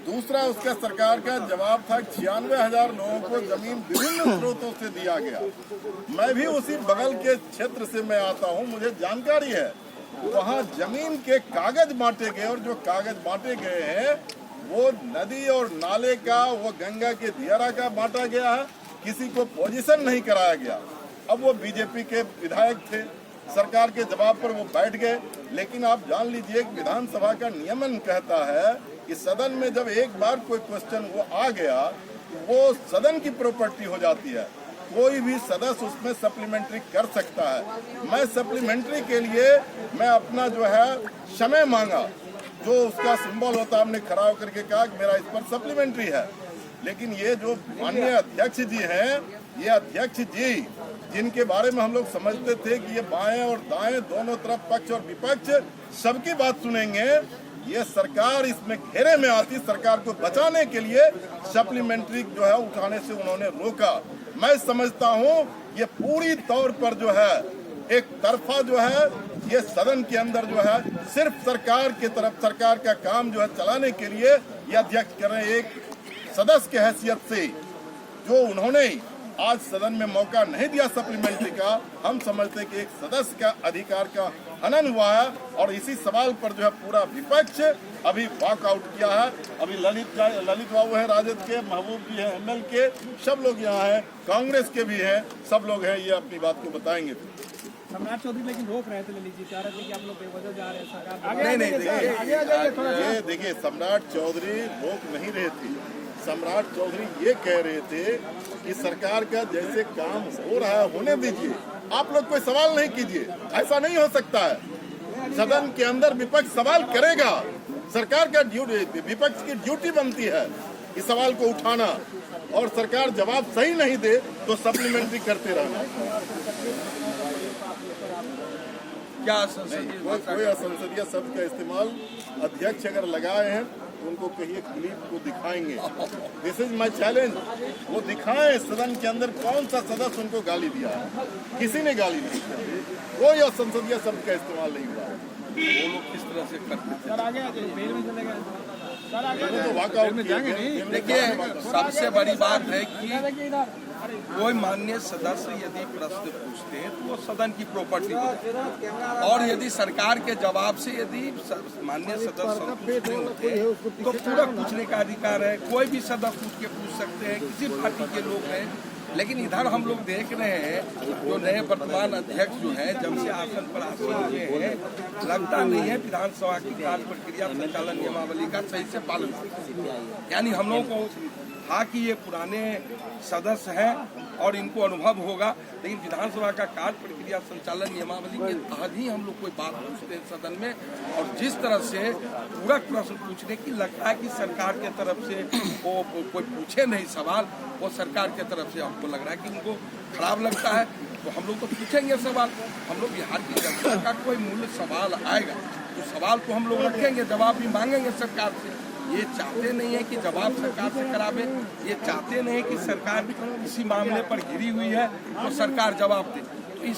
दूसरा उसका सरकार का जवाब था 96,000 लोगों को जमीन विभिन्न स्रोतों से दिया गया। मैं भी उसी बगल के क्षेत्र से मैं आता हूं, मुझे जानकारी है। वहां जमीन के कागज बांटे गए और जो कागज बांटे गए हैं वो नदी और नाले का, वो गंगा के दियारा का बांटा गया है, किसी को पोजीशन नहीं कराया गया। अब वो बीजेपी के विधायक थे, सरकार के जवाब पर वो बैठ गए। लेकिन आप जान लीजिए कि विधानसभा का नियमन कहता है कि सदन में जब एक बार कोई क्वेश्चन वो आ गया वो सदन की प्रॉपर्टी हो जाती है, कोई भी सदस्य उसमें सप्लीमेंट्री कर सकता है। मैं सप्लीमेंट्री के लिए मैं अपना जो है समय मांगा, जो उसका सिंबल होता है हमने खड़ा होकर के कहा कि मेरा इस पर सप्लीमेंट्री है। लेकिन ये जो माननीय अध्यक्ष जी हैं, ये अध्यक्ष जी जिनके बारे में हम लोग समझते थे कि ये बाएं और दाएं दोनों तरफ पक्ष और विपक्ष सबकी बात सुनेंगे, ये सरकार इसमें घेरे में आती, सरकार को बचाने के लिए सप्लीमेंट्री जो है उठाने से उन्होंने रोका। मैं समझता हूं ये पूरी तौर पर जो है एक तरफा जो है ये सदन के अंदर जो है सिर्फ सरकार की तरफ, सरकार का काम जो है चलाने के लिए ये अध्यक्ष कर रहे हैं। एक सदस्य के हैसियत से जो उन्होंने आज सदन में मौका नहीं दिया सप्लीमेंट्री का, हम समझते हैं कि एक सदस्य का अधिकार का हनन हुआ है। और इसी सवाल पर जो है पूरा विपक्ष अभी वॉकआउट किया है। अभी ललित बाबू है राजद के, महबूब जी है एमएल के, सब लोग यहाँ हैं, कांग्रेस के भी हैं, सब लोग हैं, ये अपनी बात को बताएंगे। सम्राट चौधरी लेकिन रोक रहे थे ललित जी, चाह रहे थे कि आप लोग बेवजह जा रहे हैं सरकार। नहीं, देखिए सम्राट चौधरी रोक नहीं रहे थे। सम्राट चौधरी ये कह रहे थे कि सरकार का जैसे काम हो रहा है होने दीजिए, आप लोग कोई सवाल नहीं कीजिए, ऐसा नहीं हो सकता है। सदन के अंदर विपक्ष सवाल करेगा, सरकार का ड्यूटी, विपक्ष की ड्यूटी बनती है इस सवाल को उठाना, और सरकार जवाब सही नहीं दे तो सप्लीमेंट्री करते रहना। क्या कोई असंसदीय शब्द का इस्तेमाल अध्यक्ष अगर लगाए हैं तो उनको कहिए क्लिप को दिखाएंगे। दिस इज माई चैलेंज, वो दिखाएं सदन के अंदर कौन सा सदस्य उनको गाली दिया है। किसी ने गाली नहीं दिया, कोई असंसदीय शब्द का इस्तेमाल नहीं हुआ। वो लोग किस तरह से करते थे? सर आगे जेल में चले गए सर, आगे तो वॉकआउट देखिए, सबसे बड़ी बात है कि कोई माननीय सदस्य यदि प्रश्न पूछते हैं तो वो सदन की प्रॉपर्टी होती है, और यदि सरकार के जवाब से यदि माननीय सदस्य संतुष्ट नहीं होते तो पूरा पूछने का अधिकार है। कोई भी सदस्य उठ के पूछ सकते हैं, किसी पार्टी के लोग हैं। लेकिन इधर हम लोग देख रहे हैं जो नए वर्तमान अध्यक्ष जो है जब से आसन पर आसीन हुए हैं, लगता नहीं है विधानसभा की कार्य प्रक्रिया संचालन नियमावली का सही से पालन। यानी हम लोगों को था कि ये पुराने सदस्य हैं और इनको अनुभव होगा, लेकिन विधानसभा का कार्य प्रक्रिया संचालन नियमावली के तहत ही हम लोग कोई बात पूछते हैं सदन में, और जिस तरह से पूरा प्रश्न पूछने की लगता है कि सरकार के तरफ से वो कोई पूछे नहीं सवाल, वो सरकार के तरफ से हमको लग रहा है कि उनको खराब लगता है। तो हम लोग तो पूछेंगे सवाल, हम लोग बिहार की जनता का कोई मूल्य सवाल आएगा तो सवाल को हम लोग रखेंगे, जवाब भी मांगेंगे सरकार से। ये चाहते नहीं है कि जवाब सरकार से करावे, ये चाहते नहीं है कि सरकार किसी मामले पर घिरी हुई है तो सरकार जवाब दे।